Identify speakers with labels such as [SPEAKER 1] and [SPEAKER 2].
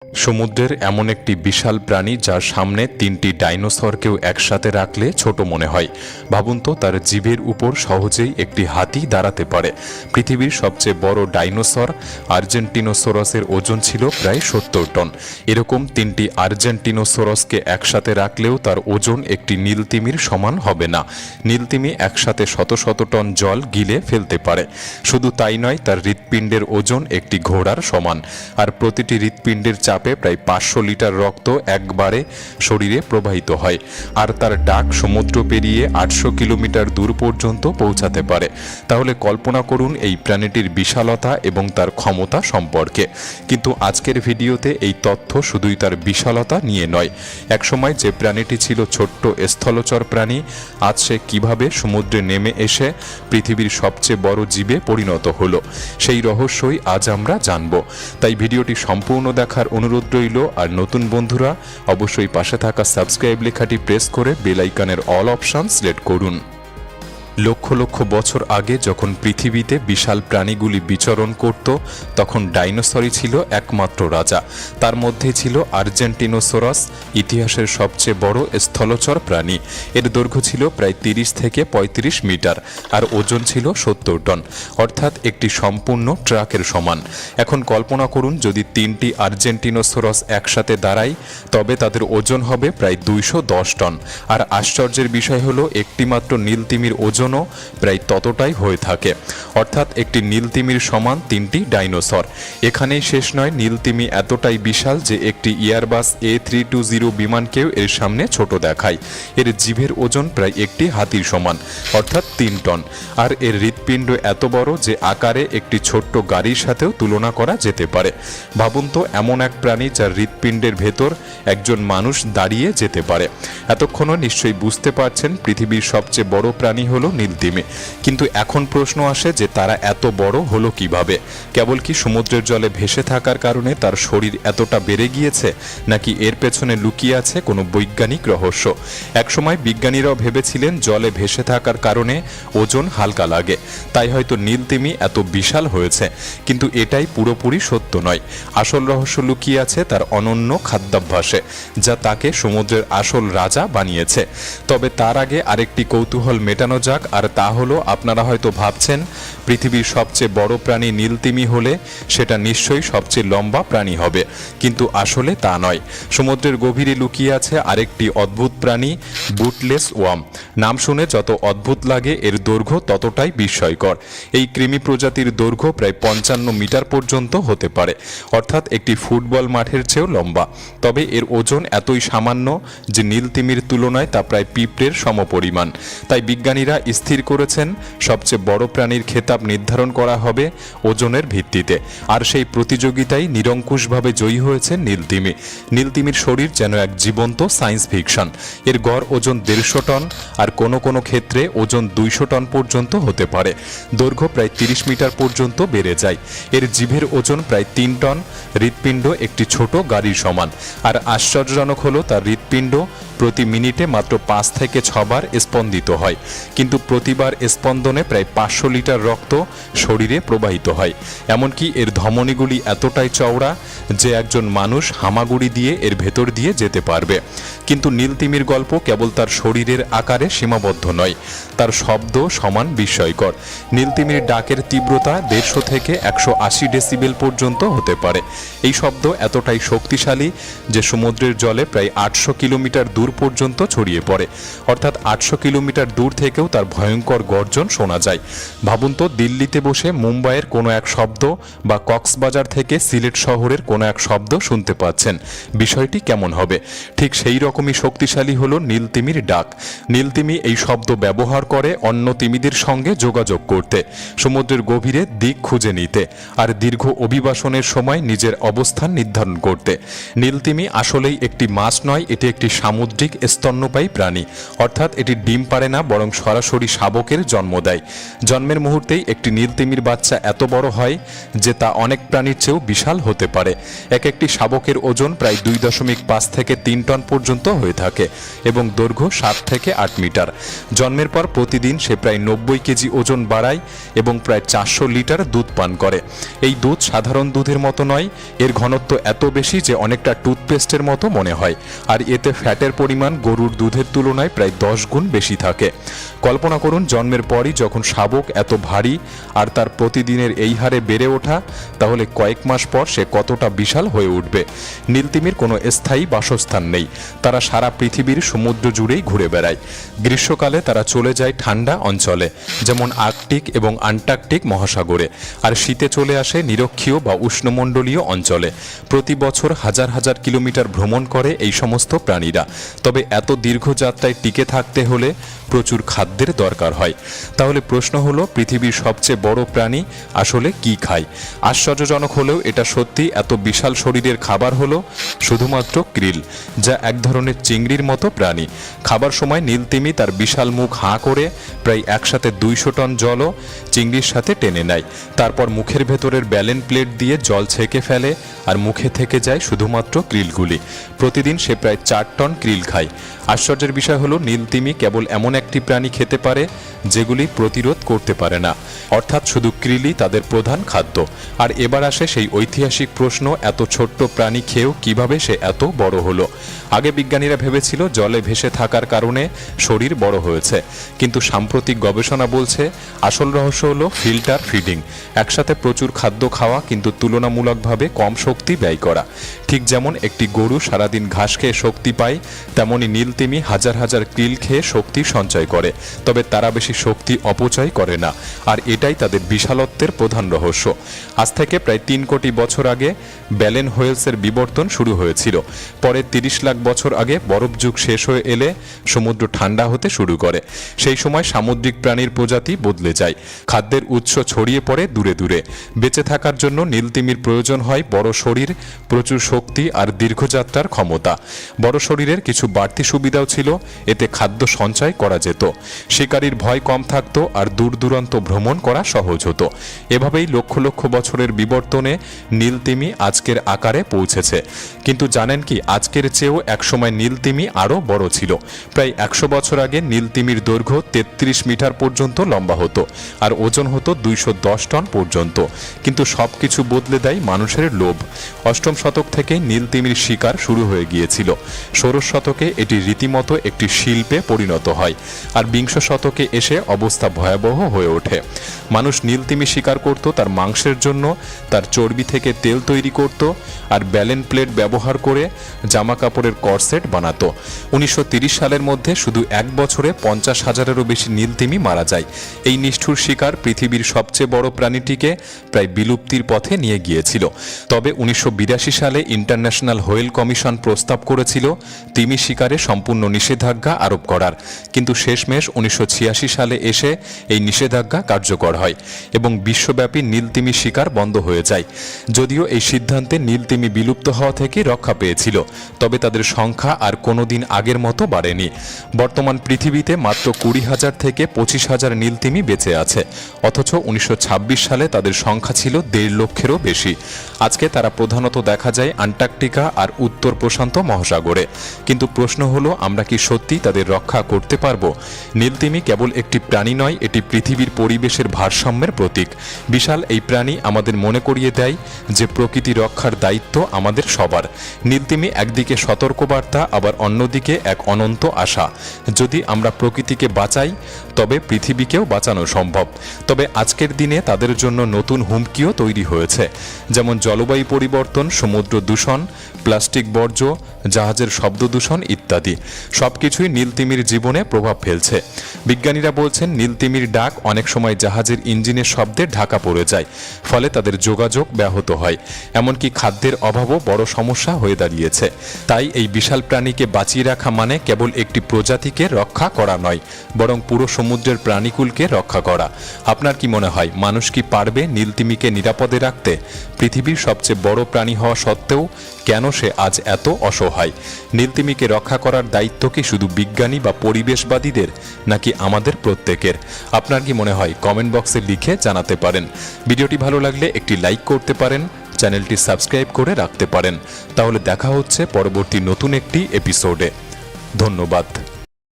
[SPEAKER 1] সমুদ্রের এমন একটি বিশাল প্রাণী যার সামনে 3টি ডাইনোসরকেও একসাথে রাখলে ছোট মনে হয়। ভাবুন তো, তার জিভের উপর সহজেই একটি হাতি দাঁড়াতে পারে। পৃথিবীর সবচেয়ে বড় ডাইনোসর আর্জেন্টিনোসোরাসের ওজন ছিল প্রায় 70 টন। এরকম 3টি আর্জেন্টিনোসোরাসকে একসাথে রাখলেও তার ওজন একটি নীলতিমির সমান হবে না। নীলতিমি একসাথে শত শত টন জল গিলে ফেলতে পারে। শুধু তাই নয়, তার হৃৎপিণ্ডের ওজন একটি ঘোড়ার সমান। আর প্রতিটি হৃৎপিণ্ডের চাপে প্রায় 500 লিটার রক্ত একবারে শরীরে প্রবাহিত হয়। আর তার ডাক সমুদ্র পেরিয়ে 800 কিলোমিটার দূর পর্যন্ত পৌঁছাতে পারে। তাহলে কল্পনা করুন এই প্রাণীটির বিশালতা এবং তার ক্ষমতা সম্পর্কে। কিন্তু আজকের ভিডিওতে এই তথ্য শুধুই তার বিশালতা নিয়ে নয়। একসময় যে প্রাণীটি ছিল ছোট্ট স্থলচর প্রাণী, আজ সে কিভাবে সমুদ্রে নেমে এসে পৃথিবীর সবচেয়ে বড় জীবে পরিণত হলো, সেই রহস্যই আজ আমরা জানব। তাই ভিডিওটি সম্পূর্ণ দেখার অনুরোধ রইল। আর নতুন বন্ধুরা অবশ্যই পাশে থাকা সাবস্ক্রাইব লেখাটি প্রেস করে বেল আইকনের অল অপশন সিলেক্ট করুন। লক্ষ লক্ষ বছর আগে যখন পৃথিবীতে বিশাল প্রাণীগুলি বিচরণ করত, তখন ডাইনোসরই ছিল একমাত্র রাজা। তার মধ্যে ছিল আর্জেন্টিনোসোরাস, ইতিহাসের সবচেয়ে বড় স্থলচর প্রাণী। এর দৈর্ঘ্য ছিল প্রায় 30 থেকে 35 মিটার আর ওজন ছিল 70 টন, অর্থাৎ একটি সম্পূর্ণ ট্রাকের সমান। এখন কল্পনা করুন, যদি 3টি আর্জেন্টিনোসোরাস একসাথে দাঁড়ায়, তবে তাদের ওজন হবে প্রায় 210 টন। আর আশ্চর্যের বিষয় হলো, একটিমাত্র নীলতিমির ওজন প্রায় ততটাই হয়ে থাকে, অর্থাৎ একটি নীলতিমির সমান 3টি ডাইনোসর। এখানেই শেষ নয়, নীলতিমি এতটাই বিশাল যে একটি এয়ারবাস A320 বিমানকেও এর সামনে ছোট দেখায়। এর জিভের ওজন প্রায় একটি হাতির সমান, অর্থাৎ 3 টন। আর এর হৃৎপিণ্ড এত বড় যে আকারে একটি ছোট্ট গাড়ির সাথেও তুলনা করা যেতে পারে। ভাবুন তো, এমন এক প্রাণী যার হৃৎপিণ্ডের ভেতর একজন মানুষ দাঁড়িয়ে যেতে পারে। এতক্ষণও নিশ্চয়ই বুঝতে পারছেন পৃথিবীর সবচেয়ে বড় প্রাণী হলো নীলতিমি। কিন্তু এখন প্রশ্ন আসে যে তারা এত বড় হলো কিভাবে? কেবল কি সমুদ্রের জলে ভেসে থাকার কারণে তার শরীর এতটা বেড়ে গিয়েছে, নাকি এর পেছনে লুকিয়ে আছে কোনো বৈজ্ঞানিক রহস্য? একসময় বিজ্ঞানীরাও ভেবেছিলেন জলে ভেসে থাকার কারণে ওজন হালকা লাগে, তাই হয়তো নীলতিমি এত বিশাল হয়েছে। কিন্তু এটাই পুরোপুরি সত্য নয়। আসল রহস্য লুকিয়ে আছে তার অনন্য খাদ্যাভ্যাসে, যা তাকে সমুদ্রের আসল রাজা বানিয়েছে। তবে তার আগে আরেকটি কৌতূহল মেটানো যাক। আর তা হলো, আপনারা হয়তো ভাবছেন পৃথিবীর সবচেয়ে বড় প্রাণী নীলতিমি হলে সেটা নিশ্চয়ই সবচেয়ে লম্বা প্রাণী হবে, কিন্তু আসলে তা নয়। সমুদ্রের গভীরে লুকিয়ে আছে আরেকটি অদ্ভুত প্রাণী, বুটলেস ওয়ার্ম। নাম শুনে যত অদ্ভুত লাগে, এর দৈর্ঘ্য ততটাই বিস্ময়কর। এই কৃমি প্রজাতির দৈর্ঘ্য প্রায় 55 মিটার পর্যন্ত হতে পারে, অর্থাৎ একটি ফুটবল মাঠের চেয়েও লম্বা। তবে এর ওজন এতই সামান্য যে নীলতিমির তুলনায় তা প্রায় পিঁপড়ের সমপরিমাণ। তাই বিজ্ঞানীরা স্থির করেছেন সবচেয়ে বড় প্রাণীর খেতাব নির্ধারণ করা হবে ওজনের ভিত্তিতে। আর সেই প্রতিযোগিতায় নিরঙ্কুশভাবে জয়ী হয়েছে নীলতিমি। নীলতিমির শরীর যেন এক জীবন্ত সায়েন্স ফিকশন। এর গড় ওজন 150 টন, আর কোনো কোনো ক্ষেত্রে ওজন 200 টন পর্যন্ত হতে পারে। দৈর্ঘ্য প্রায় 30 মিটার পর্যন্ত বেড়ে যায়। এর জিভের ওজন প্রায় 3 টন। হৃৎপিণ্ড একটি ছোট গাড়ির সমান। আর আশ্চর্যজনক হলো, তার হৃৎপিণ্ড প্রতি মিনিটে মাত্র 5 থেকে 6 বার স্পন্দিত হয়, কিন্তু প্রতিবার স্পন্দনে প্রায় 500 লিটার রক্ত শরীরে প্রবাহিত হয়। এমনকি এর ধমনীগুলি এতটাই চওড়া যে একজন মানুষ হামাগুড়ি দিয়ে এর ভেতর দিয়ে যেতে পারবে। কিন্তু নীলতিমির গল্প কেবল তার শরীরের আকারে সীমাবদ্ধ নয়, তার শব্দ সমান বিস্ময়কর। নীলতিমির ডাকের তীব্রতা 150 থেকে 180 ডেসিবেল পর্যন্ত হতে পারে। এই শব্দ এতটাই শক্তিশালী যে সমুদ্রের জলে প্রায় 800 কিলোমিটার দূর পর্যন্ত ছড়িয়ে পড়ে, অর্থাৎ 800 কিলোমিটার দূর থেকেও তার ভয়ঙ্কর গর্জন শোনা যায়। ভাবুন তো, দিল্লিতে বসে মুম্বাইয়ের কোনো এক শব্দ বা কক্সবাজার থেকে সিলেট শহরের কোনো এক শব্দ শুনতে পাচ্ছেন, বিষয়টি কেমন হবে? ঠিক সেই রকমই শক্তিশালী হলো নীলতিমির ডাক। নীলতিমি এই শব্দ ব্যবহার করে অন্য তিমিদের সঙ্গে যোগাযোগ করতে, সমুদ্রের গভীরে দিক খুঁজে নিতে, আর দীর্ঘ অভিবাসনের সময় নিজের অবস্থান নির্ধারণ করতে। নীলতিমি আসলেই একটি মাছ নয়, এটি একটি সামুদ্রিক সামুদ্রিক স্তন্যপায়ী প্রাণী, অর্থাৎ এটি ডিম পারে না, বরং সরাসরি শাবকের জন্ম দেয়। জন্মের মুহূর্তেই একটি নীলতিমির বাচ্চা এত বড় হয় যে তা অনেক প্রাণীর চেয়েও বিশাল হতে পারে। এক একটি শাবকের ওজন প্রায় 2.5 থেকে 3 টন পর্যন্ত হয়ে থাকে এবং দৈর্ঘ্য 7 থেকে 8 মিটার। জন্মের পর প্রতিদিন সে প্রায় 90 কেজি ওজন বাড়ায় এবং প্রায় 400 লিটার দুধ পান করে। এই দুধ সাধারণ দুধের মতো নয়, এর ঘনত্ব এত বেশি যে অনেকটা টুথপেস্টের মতো মনে হয়, আর এতে ফ্যাটের পরিমাণ গরুর দুধের তুলনায় প্রায় 10 গুণ বেশি থাকে। কল্পনা করুন, জন্মের পরই যখন শাবক এত ভারী আর তার প্রতিদিনের এই হারে বেড়ে ওঠা, তাহলে কয়েক মাস পর সে কতটা বিশাল হয়ে উঠবে। নীলতিমির কোনো স্থায়ী বাসস্থান নেই, তারা সারা পৃথিবীর সমুদ্র জুড়েই ঘুরে বেড়ায়। গ্রীষ্মকালে তারা চলে যায় ঠান্ডা অঞ্চলে, যেমন আর্কটিক এবং আন্টার্কটিক মহাসাগরে, আর শীতে চলে আসে নিরক্ষীয় বা উষ্ণমণ্ডলীয় অঞ্চলে। প্রতি বছর হাজার হাজার কিলোমিটার ভ্রমণ করে এই সমস্ত প্রাণীরা। তবে এত দীর্ঘ যাত্রায় টিকে থাকতে হলে প্রচুর খাদ্যের দরকার হয়। তাহলে প্রশ্ন হলো, পৃথিবীর সবচেয়ে বড় প্রাণী আসলে কি খায়? আশ্চর্যজনক হলেও এটা সত্যি, এত বিশাল শরীরের খাবার হলো শুধুমাত্র krill, যা এক ধরনের চিংড়ির মতো প্রাণী। খাবার সময় নীলতিমি তার বিশাল মুখ হাঁ করে প্রায় একসাথে 200 টন জলও চিংড়ির সাথে টেনে নেয়। তারপর মুখের ভেতরের ব্যালেন প্লেট দিয়ে জল ছেঁকে ফেলে আর মুখে থেকে যায় শুধুমাত্র ক্রিলগুলি। প্রতিদিন সে প্রায় 4 টন krill খায়। আশ্চর্যের বিষয় হলো, নীলতিমি কেবল এমন একটি প্রাণী খেতে পারে যেগুলি প্রতিরোধ করতে পারে না, অর্থাৎ শুধু krill-ই তাদের প্রধান খাদ্য। আর এবার আসে সেই ঐতিহাসিক প্রশ্ন, এত ছোট্ট প্রাণী খেয়েও কিভাবে সে এত বড় হলো? আগে বিজ্ঞানীরা ভেবেছিল জলে ভেসে থাকার কারণে শরীর বড় হয়েছে, কিন্তু সাম্প্রতিক গবেষণা বলছে আসল রহস্য হলো ফিল্টার ফিডিং, একসাথে প্রচুর খাদ্য খাওয়া কিন্তু তুলনামূলকভাবে কম শক্তি ব্যয় করা। ঠিক যেমন একটি গরু সারাদিন ঘাস খেয়ে শক্তি পায়, তেমনি নীলতিমি হাজার হাজার krill খেয়ে শক্তি সঞ্চয় করে, তবে তারা বেশি শক্তি অপচয় করে না, আর এটাই তাদের বিশালত্বের প্রধান রহস্য। আজ থেকে প্রায় 3 কোটি বছর আগে ব্যালেন হোয়েলসের বিবর্তন শুরু হয়েছিল। পরে 30 লাখ বছর আগে বরফ যুগ শেষ হয়ে এলে সমুদ্র ঠান্ডা হতে শুরু করে। সেই সময় সামুদ্রিক প্রাণীর প্রজাতি বদলে যায়, খাদ্যের উৎস ছড়িয়ে পড়ে দূরে দূরে। বেঁচে থাকার জন্য নীলতিমির প্রয়োজন হয় বড় শরীর, প্রচুর শক্তি আর দীর্ঘযাত্রার ক্ষমতা। বড় শরীরের কিছু বাড়তি সুবিধাও ছিল, এতে খাদ্য সঞ্চয় করা যেত, শিকারীর ভয় কম থাকতো আর দূর দূরান্ত ভ্রমণ করা সহজ হতো। এভাবেই লক্ষ লক্ষ বছরের বিবর্তনে নীলতিমি আজকের আকারে পৌঁছেছে। কিন্তু জানেন কি, আজকের চেয়েও একসময় নীলতিমি আরও বড় ছিল। প্রায় 100 বছর আগে নীলতিমির দৈর্ঘ্য 33 মিটার পর্যন্ত লম্বা হতো আর ওজন হতো 210 টন পর্যন্ত। কিন্তু সবকিছু বদলে দেয় মানুষের লোভ। 8ম শতক থেকে নীলতিমির শিকার শুরু হয়ে গিয়েছিল। 16 শতকে এটি রীতিমতো একটি শিল্পে পরিণত হয়, আর 20 শতকে এসে অবস্থা ভয়াবহ হয়ে ওঠে। মানুষ নীলতিমি শিকার করত তার মাংসের জন্য, তার চর্বি থেকে তেল তৈরি করত আর ব্যালেন প্লেট ব্যবহার করে জামা কাপড়ের করসেট বানাতো। 1930 সালের মধ্যে শুধু 1 বছরে 50,000-এরও বেশি নীলতিমি মারা যায়। এই নিষ্ঠুর শিকার পৃথিবীর সবচেয়ে বড় প্রাণীটিকে প্রায় বিলুপ্তির পথে নিয়ে গিয়েছিল। তবে 1982 সালে ইন্টারন্যাশনাল হোয়েল কমিশন প্রস্তাব করেছিল তিমি শিকারে সম্পূর্ণ নিষেধাজ্ঞা আরোপ করার, কিন্তু শেষমেশ 1986 সালে এসে এই নিষেধাজ্ঞা কার্যকর হয় এবং বিশ্বব্যাপী নীলতিমি শিকার বন্ধ হয়ে যায়। যদিও এই সিদ্ধান্তে নীলতিমি বিলুপ্ত হওয়া থেকে রক্ষা পেয়েছিল, তবে তাদের সংখ্যা আর কোনোদিন আগের মতো বাড়েনি। বর্তমান পৃথিবীতে মাত্র 20,000 থেকে 25,000 নীলতিমি বেঁচে আছে, অথচ 1926 সালে তাদের সংখ্যা ছিল 1.5 লক্ষেরও বেশি। আজকে তারা প্রধানত দেখা যায় আন্টার্কটিকা আর উত্তর প্রশান্ত মহাসাগরে। কিন্তু প্রশ্ন হলো, আমরা কি সত্যি তাদের রক্ষা করতে পারবো? নীলতিমি কেবল একটি প্রাণী নয়, এটি পৃথিবীর পরিবেশের ভারসাম্যের প্রতীক। বিশাল এই প্রাণী আমাদের মনে করিয়ে দেয় যে প্রকৃতি রক্ষার দায়িত্ব আমাদের সবার। নীলতিমি একদিকে সতর্কবার্তা, আবার অন্যদিকে এক অনন্ত আশা। যদি আমরা প্রকৃতিকে বাঁচাই, তবে পৃথিবীকেও বাঁচানো সম্ভব। তবে আজকের দিনে তাদের জন্য নতুন হুমকিও তৈরি হয়েছে, যেমন জলবায়ু পরিবর্তন, সমুদ্র দূষণ, প্লাস্টিক বর্জ্য, জাহাজের শব্দ দূষণ ইত্যাদি। সবকিছুই নীলতিমির জীবনে প্রভাব ফেলছে। বিজ্ঞানীরা বলছেন নীলতিমির ডাক অনেক সময় জাহাজের ইঞ্জিনের শব্দে ঢাকা পড়ে যায়, ফলে তাদের যোগাযোগ ব্যাহত হয়। এমনকি খাদ্যের অভাবও বড় সমস্যা হয়ে দাঁড়িয়েছে। তাই এই বিশাল প্রাণীকে বাঁচিয়ে রাখা মানে কেবল একটি প্রজাতিকে রক্ষা করা নয়, বরং পুরো সমুদ্রের প্রাণীকুলকে রক্ষা করা। আপনার কি মনে হয়, মানুষ কি পারবে নীলতিমিকে নিরাপদে রাখতে? পৃথিবীর সবচেয়ে বড় প্রাণী হওয়া সত্ত্বেও কেন সে আজ এত অসহায়? নীলতিমিকে রক্ষা করার দায়িত্ব কি শুধু বিজ্ঞানী বা পরিবেশবাদীদের, নাকি আমাদের প্রত্যেকের? আপনার কি মনে হয়, কমেন্ট বক্সে লিখে জানাতে পারেন। ভিডিওটি ভালো লাগলে একটি লাইক করতে পারেন, চ্যানেলটি সাবস্ক্রাইব করে রাখতে পারেন। তাহলে দেখা হচ্ছে পরবর্তী নতুন একটি এপিসোডে। ধন্যবাদ।